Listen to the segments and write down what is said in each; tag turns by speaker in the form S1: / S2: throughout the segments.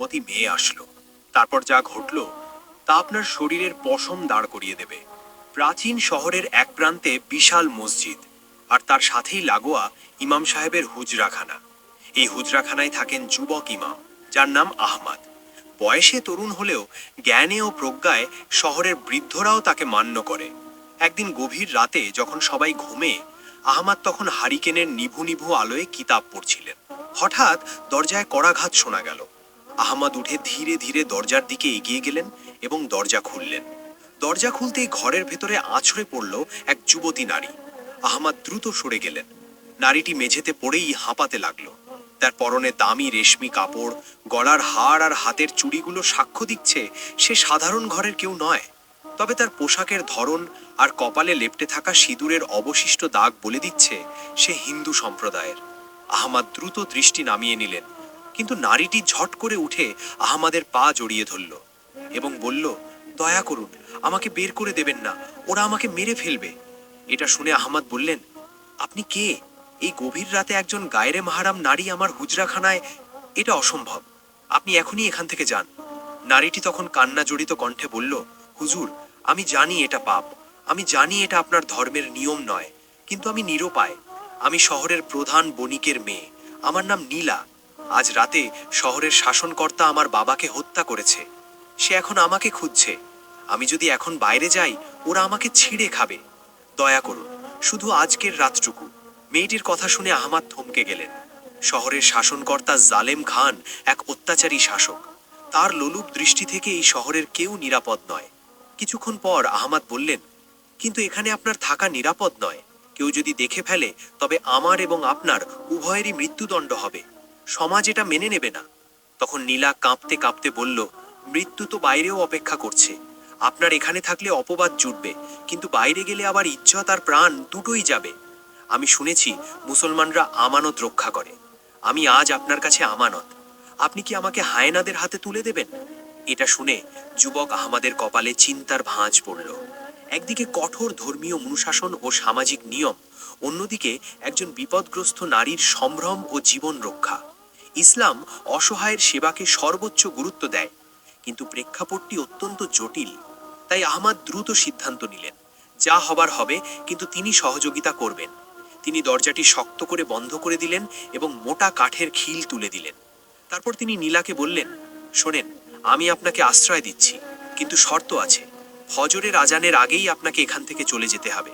S1: রূপবতী মেয়ে আসলো। তারপর যা ঘটল তা আপনার শরীরের পশম দাঁড় করিয়ে দেবে। প্রাচীন শহরের এক প্রান্তে বিশাল মসজিদ, আর তার সাথেই লাগোয়া ইমাম সাহেবের হুজরাখানা। এই হুজরাখানায় থাকেন যুবক ইমাম, যার নাম আহমাদ। বয়সে তরুণ হলেও জ্ঞানে ও প্রজ্ঞায় শহরের বৃদ্ধরাও তাকে মান্য করে। একদিন গভীর রাতে যখন সবাই ঘুমে, আহমাদ তখন হারিকেনের নিভু নিভু আলোয় কিতাব পড়ছিলেন। হঠাৎ দরজায় কড়াঘাত শোনা গেল। আহমাদ উঠে ধীরে ধীরে দরজার দিকে এগিয়ে গেলেন এবং দরজা খুললেন। দরজা খুলতেই ঘরের ভেতরে আছড়ে পড়ল এক যুবতী নারী। আহমাদ দ্রুত সরে গেলেন। নারীটি মেঝেতে পড়েই হাঁপাতে লাগলো। তার পরনে দামি রেশমি কাপড়, গলার হার আর হাতের চুড়িগুলো সাক্ষ্য দিচ্ছে সে সাধারণ ঘরের কেউ নয়। তবে তার পোশাকের ধরন আর কপালে লেপ্টে থাকা সিঁদুরের অবশিষ্ট দাগ বলে দিচ্ছে সে হিন্দু সম্প্রদায়ের। আহমাদ দ্রুত দৃষ্টি নামিয়ে নিলেন, কিন্তু নারীটি ঝট করে উঠে আহমাদের পা জড়িয়ে ধরল এবং বলল, দয়া করুন, আমাকে বের করে দেবেন না, ওরা আমাকে মেরে ফেলবে। এটা শুনে আহমাদ বললেন, আপনি কে? এই গভীর রাতে একজন গায়রে মাহারাম নারী আমার হুজরাখানায়? এটা অসম্ভব, আপনি এখনই এখান থেকে যান। নারীটি তখন কান্না জড়িত কণ্ঠে বলল, হুজুর, আমি জানি এটা পাপ, আমি জানি এটা আপনার ধর্মের নিয়ম নয়, কিন্তু আমি নিরুপায়। আমি শহরের প্রধান বণিকের মেয়ে, আমার নাম নীলা। আজ রাতে শহরের শাসনকর্তা আমার বাবাকে হত্যা করেছে। সে এখন আমাকে খুঁজছে। আমি যদি এখন বাইরে যাই, ওরা আমাকে ছিঁড়ে খাবে। দয়া করুন, শুধু আজকের রাতটুকু। মেয়েটির কথা শুনে আহমাদ থমকে গেলেন। শহরের শাসনকর্তা জালেম খান এক অত্যাচারী শাসক। তার লোলুপ দৃষ্টি থেকে এই শহরের কেউ নিরাপদ নয়। কিছুক্ষণ পর আহমাদ বললেন, কিন্তু এখানে আপনার থাকা নিরাপদ নয়। কেউ যদি দেখে ফেলে তবে আমার এবং আপনার উভয়েরই মৃত্যুদণ্ড হবে। সমাজ এটা মেনে নেবে না। তখন নীলা কাঁপতে কাঁপতে বলল, মৃত্যু তো বাইরেও অপেক্ষা করছে। আপনার এখানে থাকলে অপবাদ জুটবে, কিন্তু বাইরে গেলে আবার ইজ্জত আর প্রাণ দুটোই যাবে। আমি শুনেছি মুসলমানরা আমানত রক্ষা করে। আমি আজ আপনার কাছে আমানত। আপনি কি আমাকে হায়েনাদের হাতে তুলে দেবেন? এটা শুনে যুবক আহমাদের কপালে চিন্তার ভাঁজ পড়ল। একদিকে কঠোর ধর্মীয় অনুশাসন ও সামাজিক নিয়ম, অন্যদিকে একজন বিপদগ্রস্ত নারীর সম্ভ্রম ও জীবন রক্ষা। ইসলাম অসহায়ের সেবাকে সর্বোচ্চ গুরুত্ব দেয়, কিন্তু প্রেক্ষাপটটি অত্যন্ত জটিল। তাই আহমাদ দ্রুত সিদ্ধান্ত নিলেন, যা হবার হবে, কিন্তু তিনি সহযোগিতা করবেন। তিনি দরজাটি শক্ত করে বন্ধ করে দিলেন এবং মোটা কাঠের খিল তুলে দিলেন। তারপর তিনি নীলাকে বললেন, শোনেন, আমি আপনাকে আশ্রয় দিচ্ছি, কিন্তু শর্ত আছে। ফজরের আজানের আগেই আপনাকে এখান থেকে চলে যেতে হবে।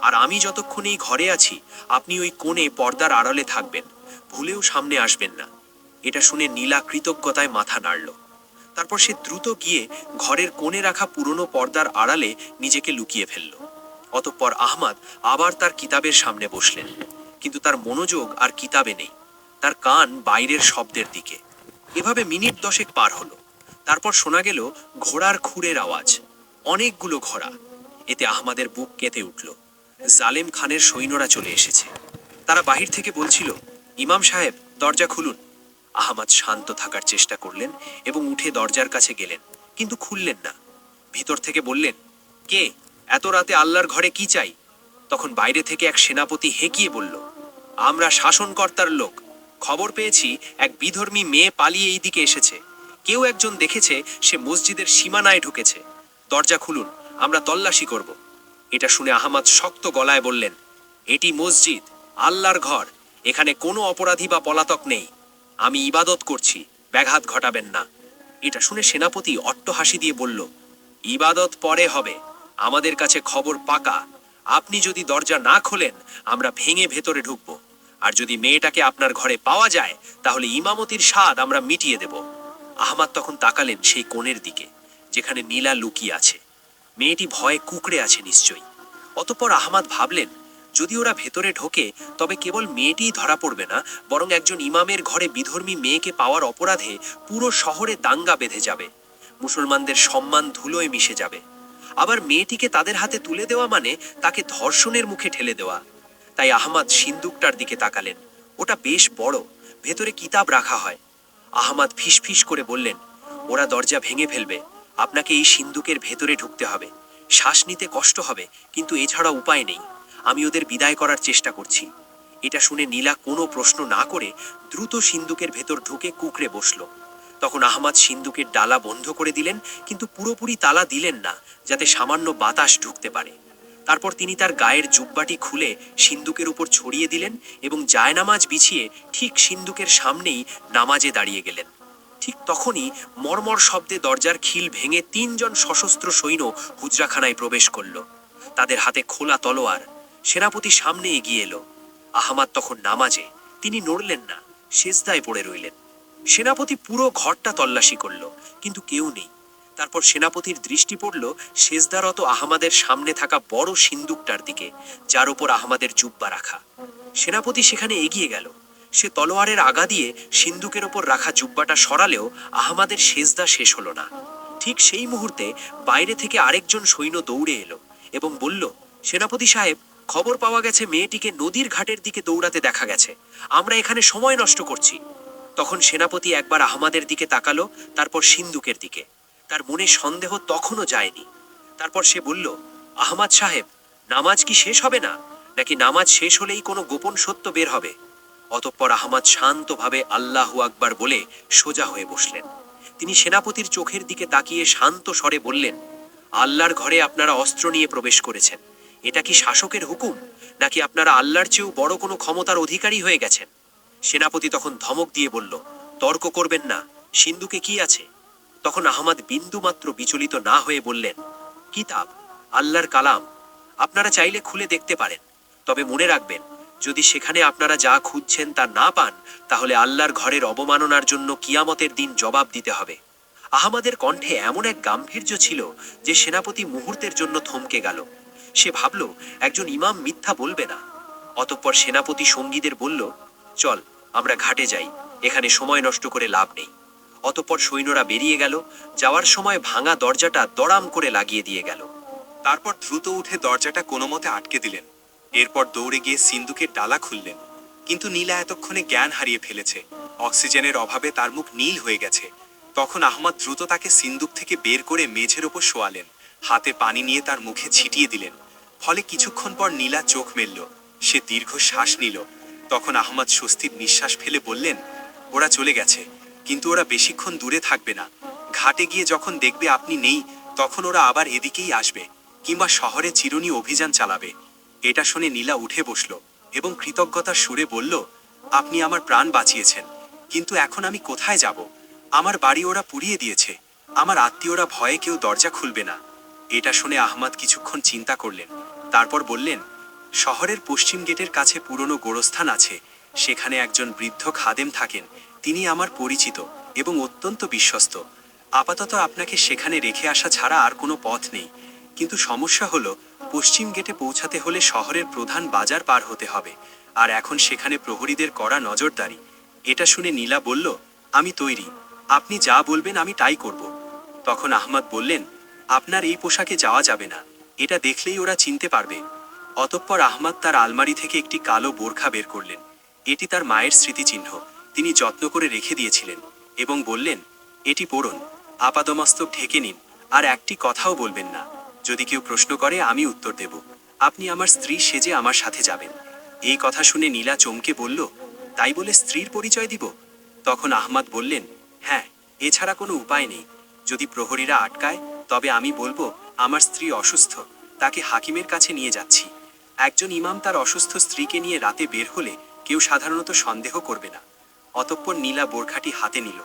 S1: আর আমি যতক্ষণ এই ঘরে আছি, আপনি ওই কোণে পর্দার আড়ালে থাকবেন, ভুলেও সামনে আসবেন না। এটা শুনে নীলা কৃতজ্ঞতায় মাথা নাড়ল। তারপর সে দ্রুত গিয়ে ঘরের কোণে রাখা পুরনো পর্দার আড়ালে নিজেকে লুকিয়ে ফেলল। অতঃপর আহমাদ আবার তার কিতাবের সামনে বসলেন, কিন্তু তার মনোযোগ আর কিতাবে নেই, তার কান বাইরের শব্দের দিকে। এভাবে মিনিট 10 পার হলো। তারপর শোনা গেল ঘোড়ার খুরের আওয়াজ, অনেকগুলো ঘোড়া। এতে আহমাদের বুক কেঁপে উঠল। জালেম খানের সৈন্যরা চলে এসেছে। তারা বাহির থেকে বলছিল, ইমাম সাহেব, দরজা খুলুন। আহমাদ শান্ত থাকার চেষ্টা করলেন এবং উঠে দরজার কাছে গেলেন, কিন্তু খুললেন না। ভিতর থেকে বললেন, কে? এত রাতে আল্লাহর ঘরে কি চাই? তখন বাইরে থেকে এক সেনাপতি হেঁকিয়ে বলল, আমরা শাসনকর্তার লোক। খবর পেয়েছি এক বিধর্মী মেয়ে পালিয়ে এই দিকে এসেছে। কেউ একজন দেখেছে সে মসজিদের সীমানায় ঢুকেছে। দরজা খুলুন, আমরা তল্লাশি করব। এটা শুনে আহমাদ শক্ত গলায় বললেন, এটি মসজিদ, আল্লাহর ঘর। এখানে কোনো অপরাধী বা পলাতক নেই। আমি ইবাদত করছি, ব্যাঘাত ঘটাবেন না। এটা শুনে সেনাপতি অট্টহাসি দিয়ে বলল, ইবাদত পরে হবে, আমাদের কাছে খবর পাকা। আপনি যদি দরজা না খোলেন, আমরা ভেঙে ভেতরে ঢুকব। আর যদি মেয়েটাকে আপনার ঘরে পাওয়া যায়, তাহলে ইমামতির স্বাদ আমরা মিটিয়ে দেব। আহমাদ তখন তাকালেন সেই কোণের দিকে, যেখানে নীলা লুকিয়ে আছে। মেয়েটি ভয়ে কুঁকড়ে আছে নিশ্চয়ই। অতঃপর আহমাদ ভাবলেন, যদি ওরা ভেতরে ঢোকে, তবে কেবল মেয়েটিই ধরা পড়বে না, বরং একজন ইমামের ঘরে বিধর্মী মেয়েকে পাওয়ার অপরাধে পুরো শহরে দাঙ্গা বেঁধে যাবে। মুসলমানদের সম্মান ধুলোয় মিশে যাবে। আবার মেয়েটিকে তাদের হাতে তুলে দেওয়া মানে তাকে ধর্ষণের মুখে ঠেলে দেওয়া। তাই আহমাদ সিন্দুকটার দিকে তাকালেন। ওটা বেশ বড়, ভেতরে কিতাব রাখা হয়। আহমাদ ফিসফিস করে বললেন, ওরা দরজা ভেঙে ফেলবে, আপনাকে এই সিন্দুকের ভেতরে ঢুকতে হবে। শ্বাস নিতে কষ্ট হবে, কিন্তু এছাড়া উপায় নেই। আমি ওদের বিদায় করার চেষ্টা করছি। এটা শুনে নীলা কোনো প্রশ্ন না করে দ্রুত সিন্দুকের ভেতর ঢুকে কুঁকড়ে বসল। তখন আহমাদ সিন্দুকের ডালা বন্ধ করে দিলেন, কিন্তু পুরোপুরি তালা দিলেন না, যাতে সামান্য বাতাস ঢুকতে পারে। তারপর তিনি তার গায়ের জুব্বাটি খুলে সিন্দুকের উপর ছড়িয়ে দিলেন এবং জায়নামাজ বিছিয়ে ঠিক সিন্দুকের সামনেই নামাজে দাঁড়িয়ে গেলেন। ঠিক তখনই মর্মর শব্দে দরজার খিল ভেঙে 3 জন সশস্ত্র সৈন্য হুজরাখানায় প্রবেশ করল। তাদের হাতে খোলা তলোয়ার। সেনাপতি সামনে এগিয়ে এলো। আহমাদ তখন নামাজে, তিনি নড়লেন না, সেজদায় পড়ে রইলেন। সেনাপতি পুরো ঘরটা তল্লাশি করল, কিন্তু কেউ নেই। তারপর সেনাপতির দৃষ্টি পড়ল সেজদারত আহমাদের সামনে থাকা বড় সিন্দুকটার দিকে, যার উপর আহমাদের জুব্বা রাখা। সেনাপতি সেখানে এগিয়ে গেল। সে তলোয়ারের আগা দিয়ে সিন্দুকের ওপর রাখা জুব্বাটা সরালেও আহমাদের সেজদা শেষ হলো না। ঠিক সেই মুহূর্তে বাইরে থেকে আরেকজন সৈন্য দৌড়ে এলো এবং বলল, সেনাপতি সাহেব, খবর পাওয়া গেছে মেয়েটিকে নদীর ঘাটের দিকে দৌড়াতে দেখা গেছে। আমরা এখানে সময় নষ্ট করছি। তখন সেনাপতি একবার আহমাদের দিকে তাকালো, তারপর সিন্দুকের দিকে। তার মনে সন্দেহ তখনও যায়নি। তারপর সে বলল, আহমাদ সাহেব, নামাজ কি শেষ হবে না, নাকি নামাজ শেষ হলেই কোনো গোপন সত্য বের হবে? অতঃপর আহমাদ শান্তভাবে আল্লাহু আকবার বলে সোজা হয়ে বসলেন। তিনি সেনাপতির চোখের দিকে তাকিয়ে শান্ত স্বরে বললেন, আল্লাহর ঘরে আপনারা অস্ত্র নিয়ে প্রবেশ করেছেন। এটা কি শাসকের হুকুম, নাকি আপনারা আল্লাহর চেয়েও বড় কোনো ক্ষমতার অধিকারী হয়ে গেছেন? সেনাপতি তখন ধমক দিয়ে বলল, তর্ক করবেন না, সিন্ধুকে কি আছে? তখন আহমাদ বিন্দুমাত্র বিচলিত না হয়ে বললেন, কিতাব, আল্লাহর কালাম। আপনারা চাইলে খুলে দেখতে পারেন, তবে মনে রাখবেন, যদি সেখানে আপনারা যা খুঁজছেন তা না পান, তাহলে আল্লাহর ঘরের অবমাননার জন্য কিয়ামতের দিন জবাব দিতে হবে। আহমাদের কণ্ঠে এমন এক গাম্ভীর্য ছিল যে সেনাপতি মুহূর্তের জন্য থমকে গেল। সে ভাবল, একজন ইমাম মিথ্যা বলবে না। অতঃপর সেনাপতি সঙ্গীদের বলল, চল, আমরা ঘাটে যাই, এখানে সময় নষ্ট করে লাভ নেই। অতঃপর সৈন্যরা বেরিয়ে গেল। যাওয়ার সময় ভাঙা দরজাটা দড়াম করে লাগিয়ে দিয়ে গেল।
S2: তারপর দ্রুত উঠে দরজাটা কোনোমতে আটকে দিলেন। এরপর দৌড়ে গিয়ে সিন্দুকের ডালা খুললেন। কিন্তু নীলা এতক্ষণে জ্ঞান হারিয়ে ফেলেছে। অক্সিজেনের অভাবে তার মুখ নীল হয়ে গেছে। তখন আহমদ দ্রুত তাকে সিন্দুক থেকে বের করে মেঝের ওপর শোয়ালেন। হাতে পানি নিয়ে তার মুখে ছিটিয়ে দিলেন। ফলে কিছুক্ষণ পর নীলা চোখ মেলল। সে দীর্ঘ শ্বাস নিল। তখন আহমদ স্বস্তির নিঃশ্বাস ফেলে বললেন, ওরা চলে গেছে, কিন্তু ওরা বেশিক্ষণ দূরে থাকবে না। ঘাটে গিয়ে যখন দেখবে আপনি নেই, তখন ওরা আবার এদিকেই আসবে, কিংবা শহরে চিরুনি অভিযান চালাবে। এটা শুনে নীলা উঠে বসল এবং কৃতজ্ঞতার সুরে বলল, আপনি আমার প্রাণ বাঁচিয়েছেন, কিন্তু এখন আমি কোথায় যাব? আমার বাড়ি ওরা পুড়িয়ে দিয়েছে। আমার আত্মীয়রা ভয়ে কেউ দরজা খুলবে না। এটা শুনে আহমদ কিছুক্ষণ চিন্তা করলেন। তারপর বললেন, শহরের পশ্চিম গেটের কাছে পুরনো গোরস্থান আছে। সেখানে একজন বৃদ্ধ খাদেম থাকেন। তিনি আমার পরিচিত এবং অত্যন্ত বিশ্বস্ত। আপাতত আপনাকে সেখানে রেখে আসা ছাড়া আর কোনো পথ নেই। কিন্তু সমস্যা হলো, পশ্চিম গেটে পৌঁছাতে হলে শহরের প্রধান বাজার পার হতে হবে, আর এখন সেখানে প্রহরীদের কড়া নজরদারি। এটা শুনে নীলা বলল, আমি তৈরি, আপনি যা বলবেন আমি তাই করব। তখন আহমদ বললেন, আপনার এই পোশাকে যাওয়া যাবে না, এটা দেখলেই ওরা চিনতে পারবে। অতঃপর আহমদ তার আলমারি থেকে একটি কালো বোরখা বের করলেন। এটি তার মায়ের স্মৃতিচিহ্ন, তিনি যত্ন করে রেখে দিয়েছিলেন, এবং বললেন, এটি পরুন, আপাদমস্তক ঢেকে নিন, আর একটি কথাও বলবেন না। যদি কেউ প্রশ্ন করে আমি উত্তর দেব। আপনি আমার স্ত্রী সেজে আমার সাথে যাবেন। এই কথা শুনে নীলা চমকে বলল, তাই বলে স্ত্রীর পরিচয় দিব? তখন আহমদ বললেন, হ্যাঁ, এছাড়া কোনো উপায় নেই। যদি প্রহরীরা আটকায়, তবে আমি বলবো আমার স্ত্রী অসুস্থ, তাকে হাকিমের কাছে নিয়ে যাচ্ছি। একজন ইমাম তার অসুস্থ স্ত্রীকে নিয়ে রাতে বের হলে কেউ সাধারণত সন্দেহ করবে না। অতঃপর নীলা বোরখাটি হাতে নিল।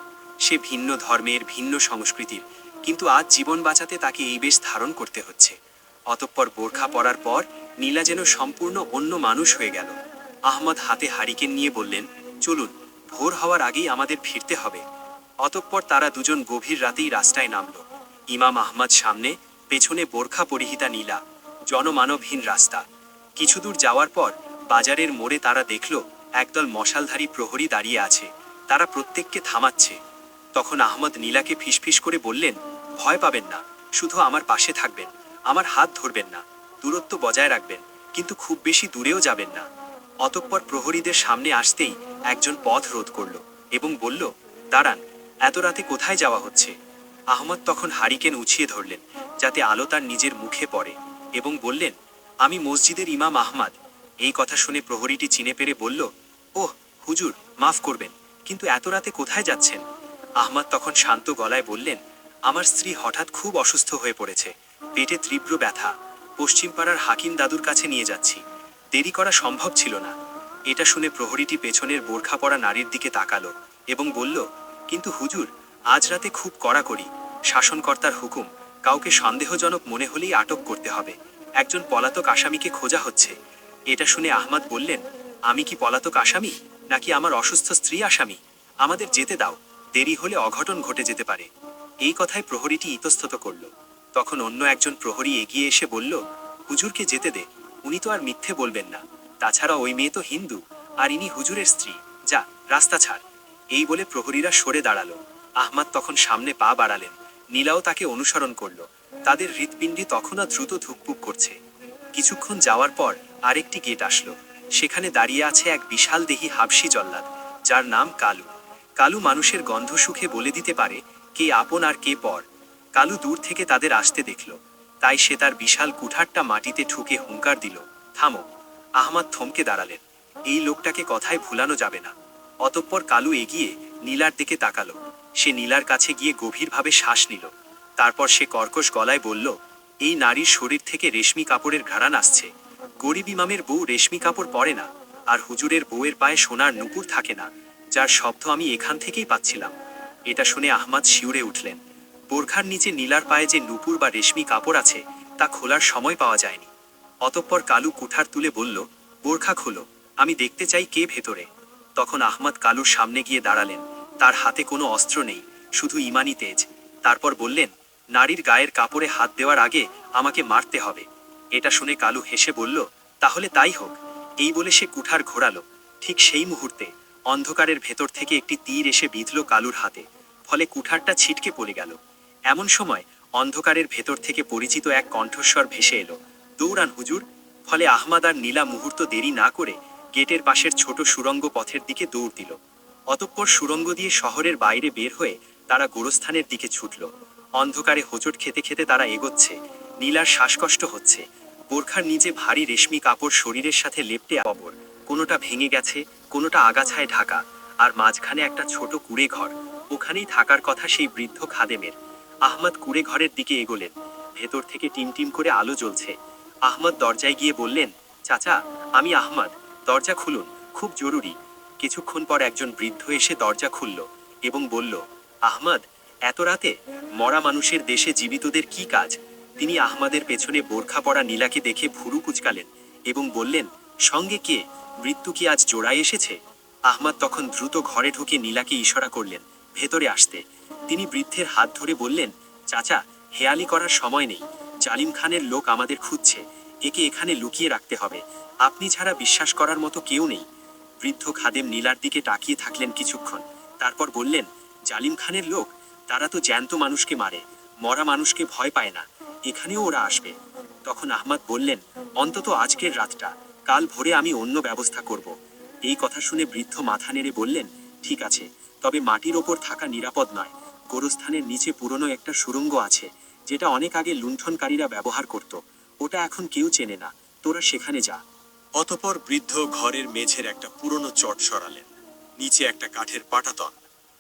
S2: সে ভিন্ন ধর্মের, ভিন্ন সংস্কৃতির, কিন্তু আজ জীবন বাঁচাতে তাকে এই বেশ ধারণ করতে হচ্ছে। অতঃপর বোরখা পরার পর নীলা যেন সম্পূর্ণ অন্য মানুষ হয়ে গেল। আহমদ হাতে হারিকেন নিয়ে বললেন, চলুন, ভোর হওয়ার আগেই আমাদের ফিরতে হবে। অতঃপর তারা দুজন গভীর রাতেই রাস্তায় নামল। ইমাম আহমদ সামনে, পেছনে বোরখা পরিহিতা নীলা। জনমানবহীন রাস্তা। কিছু দূর যাওয়ার পর বাজারের মোড়ে তারা দেখল একদল মশালধারী প্রহরী দাঁড়িয়ে আছে। তারা প্রত্যেককে থামাচ্ছে। তখন আহমদ নীলাকে ফিসফিস করে বললেন, ভয় পাবেন না, শুধু আমার পাশে থাকবেন, আমার হাত ধরবেন না, দূরত্ব বজায় রাখবেন, কিন্তু খুব বেশি দূরেও যাবেন না। অতঃপর প্রহরীদের সামনে আসতেই একজন পথ রোধ করল এবং বলল, দাঁড়ান, এত রাতে কোথায় যাওয়া হচ্ছে? আহমদ তখন হারিকেন উছিয়ে ধরলেন, যাতে আলো তার নিজের মুখে পড়ে, এবং বললেন, আমি মসজিদের ইমাম আহমদ। এই কথা শুনে প্রহরীটি চিনে পেরে বলল, ওহ হুজুর, মাফ করবেন, কিন্তু এত রাতে কোথায় যাচ্ছেন? আহমাদ তখন শান্ত গলায় বললেন, আমার স্ত্রী হঠাৎ খুব অসুস্থ হয়ে পড়েছে, পেটে তীব্র ব্যথা, পশ্চিম পাড়ার হাকিম দাদুর কাছে নিয়ে যাচ্ছি। দেরি করা সম্ভব ছিল না। এটা শুনে প্রহরীটি পেছনের বোরখা পরা নারীর দিকে তাকালো এবং বলল, কিন্তু হুজুর, আজ রাতে খুব কড়াকড়ি, শাসনকর্তার হুকুম, কাউকে সন্দেহজনক মনে হলেই আটক করতে হবে। একজন পলাতক আসামিকে খোঁজা হচ্ছে। এটা শুনে আহমাদ বললেন, আমি কি পলাতক আসামি, নাকি আমার অসুস্থ স্ত্রী আসামি? আমাদের যেতে দাও, দেরি হলে অঘটন ঘটে যেতে পারে। এই কথায় প্রহরীটি ইতস্তত করল। তখন অন্য একজন প্রহরী এগিয়ে এসে বলল, হুজুরকে যেতে দে, উনি তো আর মিথ্যে বলবেন না। তাছাড়া ওই মেয়ে তো হিন্দু, আর ইনি হুজুরের স্ত্রী, যা রাস্তা ছাড়। এই বলে প্রহরীরা সরে দাঁড়ালো। আহমাদ তখন সামনে পা বাড়ালেন। নীলাও তাকে অনুসরণ করল। তাদের হৃৎপিণ্ডি তখনও দ্রুত ধুকপুক করছে। কিছুক্ষণ যাওয়ার পর আরেকটি গেট আসলো। সেখানে দাঁড়িয়ে আছে এক বিশাল দেহী হাবশী জল্লাদ, যার নাম কালু। কালু মানুষের গন্ধ সুখে বলে দিতে পারে কে আপন আর কে পর। কালু দূর থেকে তাদের আসতে দেখল, তাই সে তার বিশাল কুঠারটা মাটিতে ঠুকে হুঙ্কার দিল, থামো। আহমাদ থমকে দাঁড়ালেন। এই লোকটাকে কথায় ভুলানো যাবে না। অতঃপর কালু এগিয়ে নীলার দিকে তাকালো। সে নীলার কাছে গিয়ে গভীরভাবে শ্বাস নিল। তারপর সে কর্কশ গলায় বলল, এই নারীর শরীর থেকে রেশমি কাপড়ের ঘ্রাণ আসছে। গরিব ইমামের বউ রেশমি কাপড় পরে না, আর হুজুরের বউয়ের পায়ে সোনার নুপুর থাকে না, যার শব্দ আমি এখান থেকেই পাচ্ছিলাম। এটা শুনে আহমাদ শিউরে উঠলেন। বোরখার নিচে নীলার পায়ে যে নুপুর বা রেশমি কাপড় আছে তা খোলার সময় পাওয়া যায়নি। অতঃপর কালু কুঠার তুলে বলল, বোরখা খোলো, আমি দেখতে চাই কে ভেতরে। তখন আহমাদ কালুর সামনে গিয়ে দাঁড়ালেন। তার হাতে কোনো অস্ত্র নেই, শুধু ইমানি তেজ। তারপর বললেন, নারীর গায়ের কাপড়ে হাত দেওয়ার আগে আমাকে মারতে হবে। এটা শুনে কালু হেসে বলল, তাহলে তাই হোক। এই বলে সে কুঠার ঘোরালো। ঠিক সেই মুহূর্তে অন্ধকারের ভেতর থেকে একটি তীর এসে বিঁধল কালুর হাতে, ফলে কুঠারটা ছিটকে পড়ে গেল। এমন সময় অন্ধকারের ভেতর থেকে পরিচিত এক কণ্ঠস্বর ভেসে এলো, দৌড়ান হুজুর। ফলে আহমাদ আর নীলা মুহূর্ত দেরি না করে গেটের পাশের ছোট সুড়ঙ্গ পথের দিকে দৌড় দিল। অতঃপর সুড়ঙ্গ দিয়ে শহরের বাইরে বের হয়ে তারা গোরস্থানের দিকে ছুটল। অন্ধকারে হোঁচট খেতে খেতে তারা এগোচ্ছে। নীলার শ্বাসকষ্ট হচ্ছে। বোরখার নিচে ভারী রেশমি কাপড় শরীরের সাথে লেপ্টে অবর, কোনোটা ভেঙে গেছে, কোনোটা আগাছায় ঢাকা, আর মাঝখানে একটা ছোট কুঁড়ে ঘর। ওখানেই থাকার কথা সেই বৃদ্ধ খাদেমের। আহমদ কুঁড়ে ঘরের দিকে এগোলেন। ভেতর থেকে টিমটিম করে আলো জ্বলছে। আহমদ দরজায় গিয়ে বললেন, চাচা, আমি আহমদ, দরজা খুলুন, খুব জরুরি। কিছুক্ষণ পর একজন বৃদ্ধ এসে দরজা খুলল এবং বলল, আহমদ, এত রাতে মরা মানুষের দেশে জীবিতদের কি কাজ? তিনি আহমদের পেছনে বোরখা পরা নীলাকে দেখে ভুরু কুচকালেন এবং বললেন, সঙ্গে কে? মৃত্যু কি আজ জোড়ায় এসেছে? আহমদ তখন দ্রুত ঘরে ঢুকে নীলাকে ইশারা করলেন ভেতরে আসতে। তিনি বৃদ্ধের হাত ধরে বললেন, চাচা, হেয়ালি করার সময় নেই। জালিম খানের লোক আমাদের খুঁজছে। একে এখানে লুকিয়ে রাখতে হবে। আপনি ছাড়া বিশ্বাস করার মতো কেউ নেই। বৃদ্ধ খাদেম নীলার দিকে তাকিয়ে থাকলেন কিছুক্ষণ। তারপর বললেন, জালিম খানের লোক? তারা তো জ্যান্ত মানুষকে মারে, মরা মানুষকে ভয় পায় না। এখানেও ওরা আসবে। তখন আহমদ বললেন, অন্তত আজকের রাতটা, কাল ভোরে আমি অন্য ব্যবস্থা করব। এই কথা শুনে বৃদ্ধ মাথা নেড়ে বললেন, ঠিক আছে, তবে মাটির ওপর থাকা নিরাপদ নয়। গোরস্থানের নিচে পুরনো একটা সুড়ঙ্গ আছে, যেটা অনেক আগে লুণ্ঠনকারীরা ব্যবহার করত। ওটা এখন কেউ চেনে না, তোরা সেখানে যা।
S1: অতঃপর বৃদ্ধ ঘরের মেঝের একটা পুরনো চট সরালেন। নিচে একটা কাঠের পাটাতন।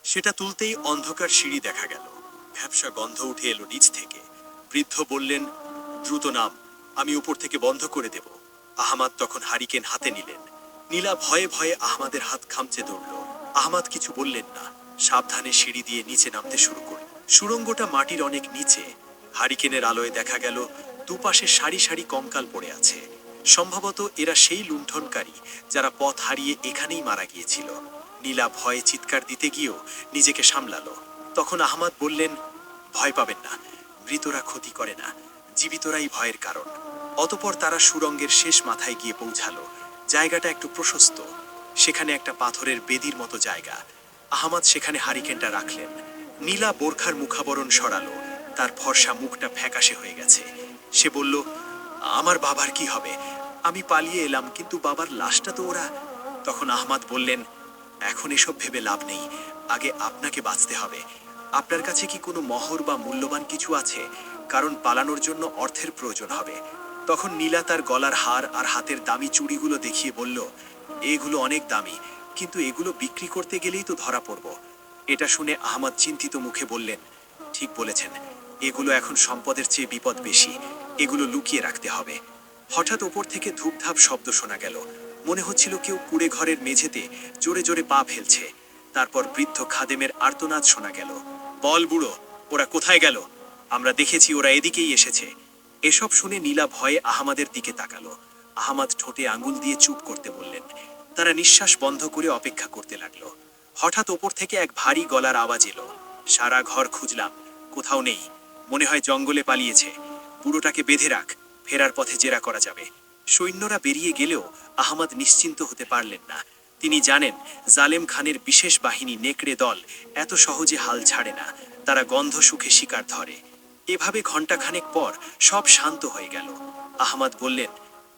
S1: সেটা তুলতেই অন্ধকার সিঁড়ি দেখা গেল। ভ্যাপসা গন্ধ উঠে এলো নিচ থেকে। বৃদ্ধ বললেন, দ্রুত নাম, আমি উপর থেকে বন্ধ করে দেব। আহমাদ তখন হারিকেন হাতে নিলেন। নীলা ভয়ে ভয়ে আহমাদের হাত খামচে ধরল। আহমাদ কিছু বললেন না, সাবধানে সিঁড়ি দিয়ে নিচে নামতে শুরু করল। সুড়ঙ্গটা মাটির অনেক নিচে। হারিকেনের আলোয় দেখা গেল দুপাশে সারি সারি কঙ্কাল পড়ে আছে। সম্ভবত এরা সেই লুণ্ঠনকারী যারা পথ হারিয়ে এখানেই মারা গিয়েছিল। নীলা ভয়ে চিৎকার দিতে গিয়েও নিজেকে সামলালো। তখন আহমাদ বললেন, ভয় পাবেন না, মৃতরা ক্ষতি করে না, জীবিতরাই ভয়ের কারণ। অতঃপর তারা সুড়ঙ্গের শেষ মাথায় গিয়ে পৌঁছালো। জায়গাটা একটু প্রশস্ত। সেখানে একটা পাথরের বেদির মতো জায়গা। আহমাদ সেখানে হারিকেনটা রাখলেন। নীলা বোরখার মুখাবরণ সরালো। তার ফর্সা মুখটা ফ্যাকাশে হয়ে গেছে। সে বলল, আমার বাবার কি হবে? আমি পালিয়ে এলাম, কিন্তু বাবার লাশটা তো ওরা। তখন আহমাদ বললেন, এখন এসব ভেবে লাভ নেই, আগে আপনাকে বাঁচতে হবে। আপনার কাছে কি কোনো মোহর বা মূল্যবান কিছু আছে? কারণ পালানোর জন্য অর্থের প্রয়োজন হবে। তখন নীলা তার গলার হার আর হাতের দামি চুড়িগুলো দেখিয়ে বলল, এগুলো অনেক দামি, কিন্তু এগুলো বিক্রি করতে গেলেই তো ধরা পড়ব। এটা শুনে আহমদ চিন্তিত মুখে বললেন, ঠিক বলেছেন, এগুলো এখন সম্পদের চেয়ে বিপদ বেশি, এগুলো লুকিয়ে রাখতে হবে। হঠাৎ ওপর থেকে ধূপধাপ শব্দ শোনা গেল। মনে হচ্ছিল কেউ কুড়ে ঘরের মেঝেতে জোরে জোরে পা ফেলছে। তারপর বৃদ্ধ খাদেমের আর্তনাদ শোনা গেল, বল বুড়ো, ওরা কোথায় গেল? আমরা দেখেছি ওরা এদিকেই এসেছে। এসব শুনে নীলা ভয়ে আহমাদের দিকে তাকালো। আহমাদ ঠোঁটে আঙুল দিয়ে চুপ করতে বললেন। তারা নিঃশ্বাস বন্ধ করে অপেক্ষা করতে লাগলো। হঠাৎ ওপর থেকে এক ভারী গলার আওয়াজ এলো। সারা ঘর খুঁজলাম, কোথাও নেই, মনে হয় জঙ্গলে পালিয়েছে। বুড়োটাকে বেঁধে রাখ, ফেরার পথে জেরা করা যাবে। সৈন্যরা বেরিয়ে গেলেও আহমদ নিশ্চিন্ত হতে পারলেন না। তিনি জানেন, জালেম খানের বিশেষ বাহিনী নেকড়ে দল এত সহজে হাল ছাড়ে না। তারা গন্ধ সুখে শিকার ধরে। এভাবে ঘণ্টাখানেক পর সব শান্ত হয়ে গেল। আহমদ বললেন,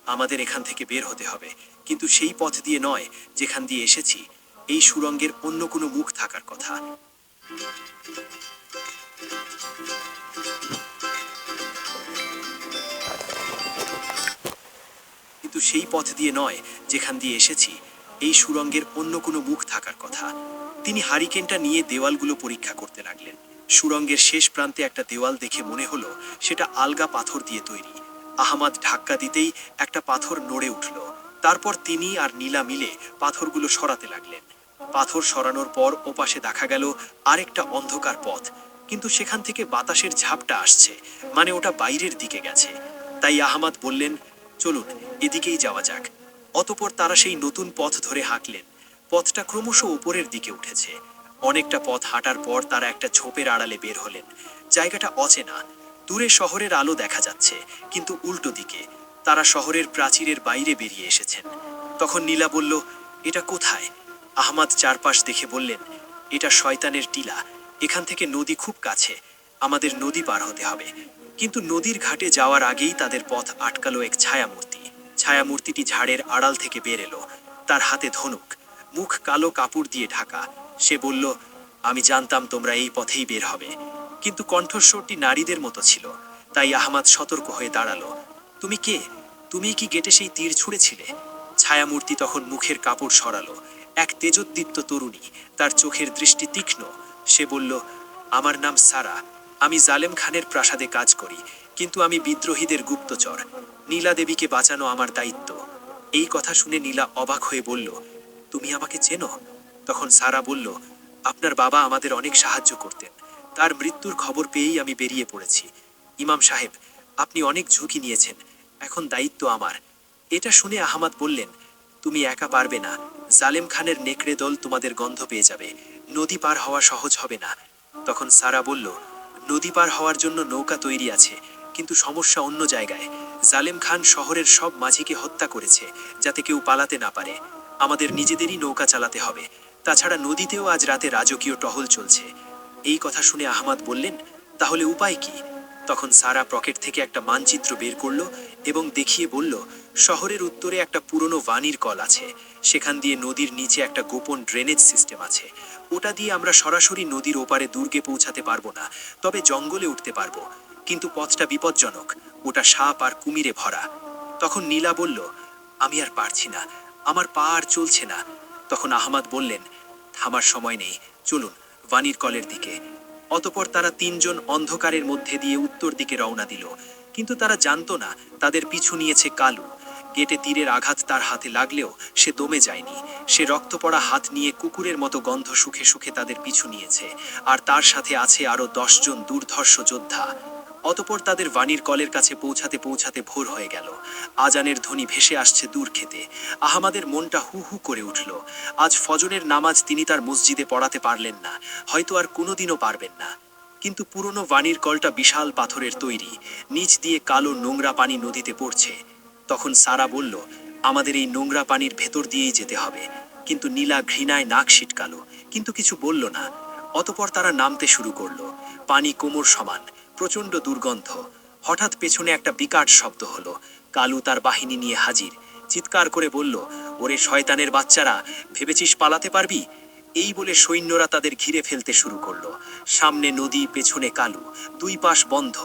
S1: আমাদের এখান থেকে বের হতে হবে, কিন্তু সেই পথ দিয়ে নয় যেখান দিয়ে এসেছি। এই সুড়ঙ্গের অন্য কোনো মুখ থাকার কথা। কিন্তু সেই পথ দিয়ে নয় যেখান দিয়ে এসেছি। এই সুড়ঙ্গের অন্য কোনো মুখ থাকার কথা। তিনি হারিকেনটা নিয়ে দেওয়ালগুলো পরীক্ষা করতে লাগলেন। সুড়ঙ্গের শেষ প্রান্তে একটা দেওয়াল দেখে মনে হলো সেটা আলগা পাথর দিয়ে তৈরি। আহমদ ধাক্কা দিতেই একটা পাথর নড়ে উঠল। তারপর তিনি আর নীলা মিলে পাথরগুলো সরাতে লাগলেন। পাথর সরানোর পর ওপাশে দেখা গেল আরেকটা অন্ধকার পথ, কিন্তু সেখান থেকে বাতাসের ঝাপটা আসছে, মানে ওটা বাইরের দিকে গেছে। তাই আহমদ বললেন, চলুন এদিকেই যাওয়া যাক। অতঃপর তারা সেই নতুন পথ ধরে হাঁটলেন। পথটা ক্রমশ উপরের দিকে উঠেছে। অনেকটা পথ হাঁটার পর তারা একটা ঝোপের আড়ালে বের হলেন। জায়গাটা অচেনা। দূরে শহরের আলো দেখা যাচ্ছে, কিন্তু উল্টো দিকে। তারা শহরের প্রাচীরের বাইরে বেরিয়ে এসেছেন। তখন নীলা বলল, এটা কোথায়? আহমদ চারপাশ দেখে বললেন, এটা শয়তানের টিলা। এখান থেকে নদী খুব কাছে, আমাদের নদী পার হতে হবে। কিন্তু নদীর ঘাটে যাওয়ার আগেই তাদের পথ আটকালো এক ছায়ামূর্তি। ছায়ামূর্তিটি ঝাড়ের আড়াল থেকে বের এলো। তার হাতে ধনুক, মুখ কালো কাপড় দিয়ে ঢাকা। সে বলল, আমি জানতাম তোমরা এই পথেই বের হবে। কিন্তু কণ্ঠস্বরটি নারীদের মতো ছিল। তাই আহমদ সতর্ক হয়ে দাঁড়ালো। তুমি কে? তুমি কি গেটে সেই তীর ছুঁড়েছিলে? ছায়ামূর্তি তখন মুখের কাপড় সরালো। এক তেজোদ্দীপ্ত তরুণী, তার চোখের দৃষ্টি তীক্ষ্ণ। সে বলল, আমার নাম সারা। আমি জালেম খানের প্রাসাদে কাজ করি, কিন্তু আমি বিদ্রোহীদের গুপ্তচর। নীলা দেবীকে বাঁচানো আমার দায়িত্ব। এই কথা শুনে নীলা অবাক হয়ে বলল, তুমি আমাকে চেনো? তখন সারা বলল, আপনার বাবা আমাদের অনেক সাহায্য করতেন। তার মৃত্যুর খবর পেয়েই আমি বেরিয়ে পড়েছি। ইমাম সাহেব, আপনি অনেক ঝুঁকি নিয়েছেন, এখন দায়িত্ব আমার। এটা শুনে আহমদ বললেন, তুমি একা পারবে না। জালেম খানের নেকড়ে দল তোমাদের গন্ধ পেয়ে যাবে। নদী পার হওয়া সহজ হবে না। তখন সারা বলল, নদী পার হওয়ার জন্য নৌকা তৈরি আছে, কিন্তু সমস্যা অন্য জায়গায়। জালেম খান শহরের সব মাঝিকে হত্যা করেছে, যাতে কেউ পালাতে না পারে। আমাদের নিজেদেরই নৌকা চালাতে হবে। তাছাড়া নদীতেও আজ রাতে রাজকীয় টহল চলছে। এই কথা শুনে আহমদ বললেন, তাহলে উপায় কি? তখন সারা পকেট থেকে একটা মানচিত্র বের করলো এবং দেখিয়ে বলল, শহরের উত্তরে একটা পুরনো বানির কল আছে। সেখান দিয়ে নদীর নিচে একটা গোপন ড্রেনেজ সিস্টেম আছে। ওটা দিয়ে আমরা সরাসরি নদীর ওপারে দুর্গে পৌঁছাতে পারবো না, তবে জঙ্গলে উঠতে পারবো। কিন্তু পথটা বিপজ্জনক, ওটা সাপ আর কুমিরে ভরা। তখন নীলা বলল, আমি আর পারছি না, আমার পা আর চলছে না। তখন আহমদ বললেন, থামার সময় নেই, চলুন বানির কলের দিকে। অতঃপর তারা তিনজন অন্ধকারের মধ্যে দিয়ে উত্তর দিকে রওনা দিল। কিন্তু তারা জানতো না তাদের পিছু নিয়েছে কালু। গেটে তীরের আঘাত তার হাতে লাগলেও সে দমে যায়নি। সে রক্ত পড়া হাত নিয়ে কুকুরের মতো গন্ধ শুখে শুখে তাদের পিছু নিয়েছে। আর তার সাথে আছে আরো 10 জন দুর্ধর্ষ যোদ্ধা। অতঃপর তাদের বানির কলের কাছে পৌঁছাতে পৌঁছাতে ভোর হয়ে গেল। আজানের ধ্বনি ভেসে আসছে দূর খেতে। আহমাদের মনটা হু হু করে উঠল। আজ ফজরের নামাজ তিনি তার মসজিদে পড়াতে পারলেন না, হয়তো আর কোনোদিনও পারবেন না। কিন্তু পুরনো বানির কলটা বিশাল পাথরের তৈরি, নিচ দিয়ে কালো নোংরা পানি নদীতে পড়ছে। তখন সারা বলল, আমাদের এই নোংরা পানির ভেতর দিয়েই যেতে হবে। কিন্তু নীলা ঘৃণায় নাক সিটকালো, কিন্তু কিছু বলল না। অতঃপর তারা নামতে শুরু করলো। পানি কোমর সমান, প্রচণ্ড দুর্গন্ধ। হঠাৎ পেছনে একটা বিকট শব্দ হলো। কালু তার বাহিনী নিয়ে হাজির। চিৎকার করে বলল, ওরে শয়তানের বাচ্চারা, ভেবেছিস পালাতে পারবি? এই বলে সৈন্যরা তাদের ঘিরে ফেলতে শুরু করলো। সামনে নদী, পেছনে কালু, দুই পাশ বন্ধ।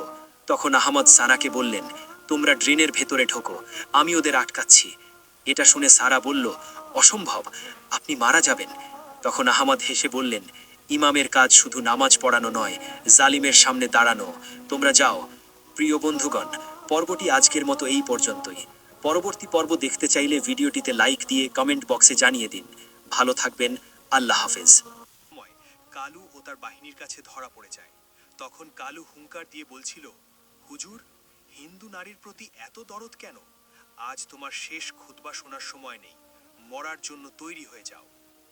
S1: তখন আহমদ সারাকে বললেন, তোমরা ড্রেনের ভেতরে ঢোকো, আমি ওদের আটকাচ্ছি। এটা শুনে সারা বলল, অসম্ভব, আপনি মারা যাবেন। তখন আহমদ হেসে বললেন, ইমামের কাজ শুধু নামাজ পড়ানো নয়, জালিমের সামনে দাঁড়ানো। তোমরা যাও। প্রিয় বন্ধুগণ, পর্বটি আজকের মতো এই পর্যন্তই। পরবর্তী পর্ব দেখতে চাইলে ভিডিওটিতে লাইক দিয়ে কমেন্ট বক্সে জানিয়ে দিন। ভালো থাকবেন। আল্লাহ হাফেজ।
S2: সময় কালু ও তার বাহিনীর কাছে ধরা পড়ে যায়। তখন কালু হুঙ্কার দিয়ে বলছিল, হুজুর, হিন্দু নারীর প্রতি এত দরদ কেন? আজ তোমার শেষ খুতবা শোনার সময় নেই, মরার জন্য তৈরি হয়ে যাও।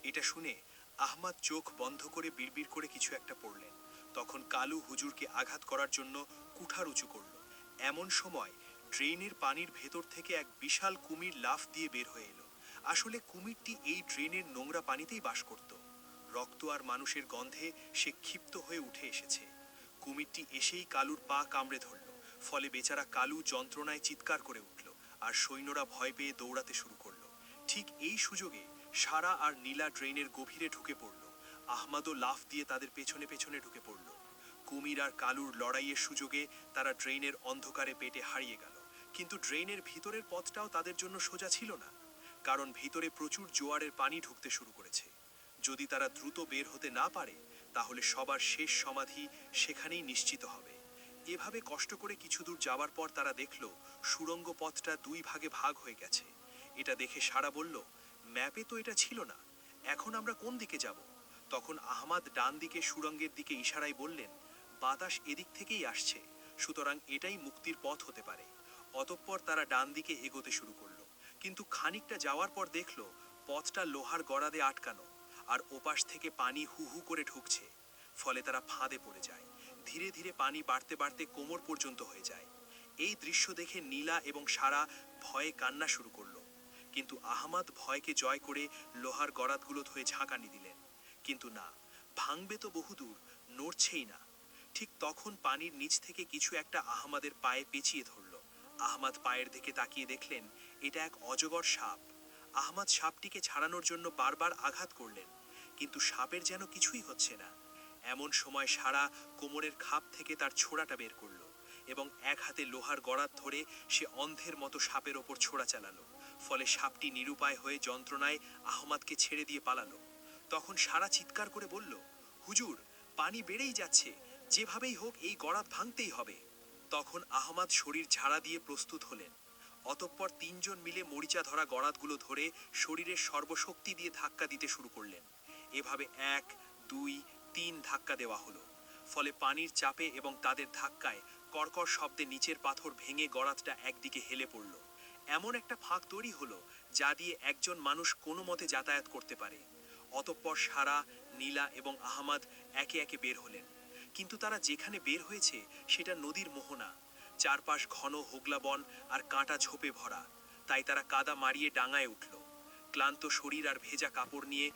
S2: এটা শুনে আহমাদ চোখ বন্ধ করে বিড়বিড় করে কিছু একটা পড়লেন। তখন কালু হুজুরকে আঘাত করার জন্য কুঠার উঁচু করল। এমন সময় ড্রেনের পানির ভেতর থেকে এক বিশাল কুমির লাফ দিয়ে বের হয়ে এলো। আসলে কুমিরটি এই ড্রেনের নোংরা পানিতেই বাস করত। রক্ত আর মানুষের গন্ধে সে ক্ষিপ্ত হয়ে উঠে এসেছে। কুমিরটি এসেই কালুর পা কামড়ে ধরল। ফলে বেচারা কালু যন্ত্রণায় চিৎকার করে উঠল, আর সৈন্যরা ভয় পেয়ে দৌড়াতে শুরু করলো। ঠিক এই সুযোগে সারা আর নীলা ড্রেনের গভীরে ঢুকে পড়ল। আহমাদও লাফ দিয়ে তাদের পেছনে পেছনে ঢুকে পড়ল। কুমির আর কালুর লড়াইয়ের সুযোগে তারা ড্রেনের অন্ধকারে পেটে হারিয়ে গেল। কিন্তু ড্রেনের ভিতরের পথটাও তাদের জন্য সোজা ছিল না, কারণ ভিতরে প্রচুর জোয়ারের পানি ঢুকতে শুরু করেছে। যদি তারা দ্রুত বের হতে না পারে, তাহলে সবার শেষ সমাধি সেখানেই নিশ্চিত হবে। এভাবে কষ্ট করে কিছু দূর যাওয়ার পর তারা দেখল সুড়ঙ্গ পথটা দুই ভাগে ভাগ হয়ে গেছে। এটা দেখে সারা বলল, ম্যাপে তো এটা ছিল না, এখন আমরা কোন দিকে যাব? তখন আহমাদ ডান দিকে সুড়ঙ্গের দিকে ইশারায় বললেন, বাতাস এদিক থেকেই আসছে, সুতরাং এটাই মুক্তির পথ হতে পারে। অতঃপর তারা ডান দিকে এগোতে শুরু করলো। কিন্তু খানিকটা যাওয়ার পর দেখলো পথটা লোহার গড়াদে আটকানো, আর ওপাশ থেকে পানি হু হু করে ঢুকছে। ফলে তারা ফাঁদে পড়ে যায়। ধীরে ধীরে পানি বাড়তে বাড়তে কোমর পর্যন্ত হয়ে যায়। এই দৃশ্য দেখে নীলা এবং সারা ভয়ে কান্না শুরু করলো। কিন্তু আহমাদ ভয়কে জয় করে লোহার গড়াতগুলো ধরে ঝাঁকানি দিলেন। কিন্তু না, ভাঙবে তো বহুদূর, নড়ছেই না। ঠিক তখন পানির নিচ থেকে কিছু একটা আহমাদের পায়ে পেঁচিয়ে ধরল। আহমাদ পায়ের দিকে তাকিয়ে দেখলেন এটা এক অজগর সাপ। আহমাদ সাপটিকে ছাড়ানোর জন্য বারবার আঘাত করলেন, কিন্তু সাপের যেন কিছুই হচ্ছে না। এমন সময় সারা কোমরের খাপ থেকে তার ছোড়াটা বের করলো এবং এক হাতে লোহার গড়াত ধরে সে অন্ধের মতো সাপের ওপর ছোড়া চালালো। ফলে সাপটি নিরুপায় হয়ে যন্ত্রণায় আহমাদকে ছেড়ে দিয়ে পালালো। তখন সারা চিৎকার করে বলল, হুজুর, পানি বেড়েই যাচ্ছে, যেভাবেই হোক এই গড়াত ভাঙতেই হবে। তখন আহমাদ শরীর ঝাড়া দিয়ে প্রস্তুত হলেন। অতঃপর তিনজন মিলে মরিচা ধরা গড়াতগুলো ধরে শরীরের সর্বশক্তি দিয়ে ধাক্কা দিতে শুরু করলেন। এভাবে 1, 2, 3 ধাক্কা দেওয়া হলো। ফলে পানির চাপে এবং তাদের ধাক্কায় কড়কড় শব্দে নিচের পাথর ভেঙে গড়াতটা একদিকে হেলে পড়ল। এমন একটা ফাঁক তৈরি হলো যা দিয়ে একজন মানুষ কোনো মতে যাতায়াত করতে পারে। অতঃপর সারা, নীলা এবং আহমাদ একে একে বের হলেন। কিন্তু তারা যেখানে বের হয়েছে সেটা নদীর মোহনা। চারপাশ ঘন হোগলা বন আর কাঁটা ঝোপে ভরা। তাই তারা কাদা মারিয়ে ডাঙায় উঠল। ক্লান্ত শরীর আর ভেজা কাপড় নিয়ে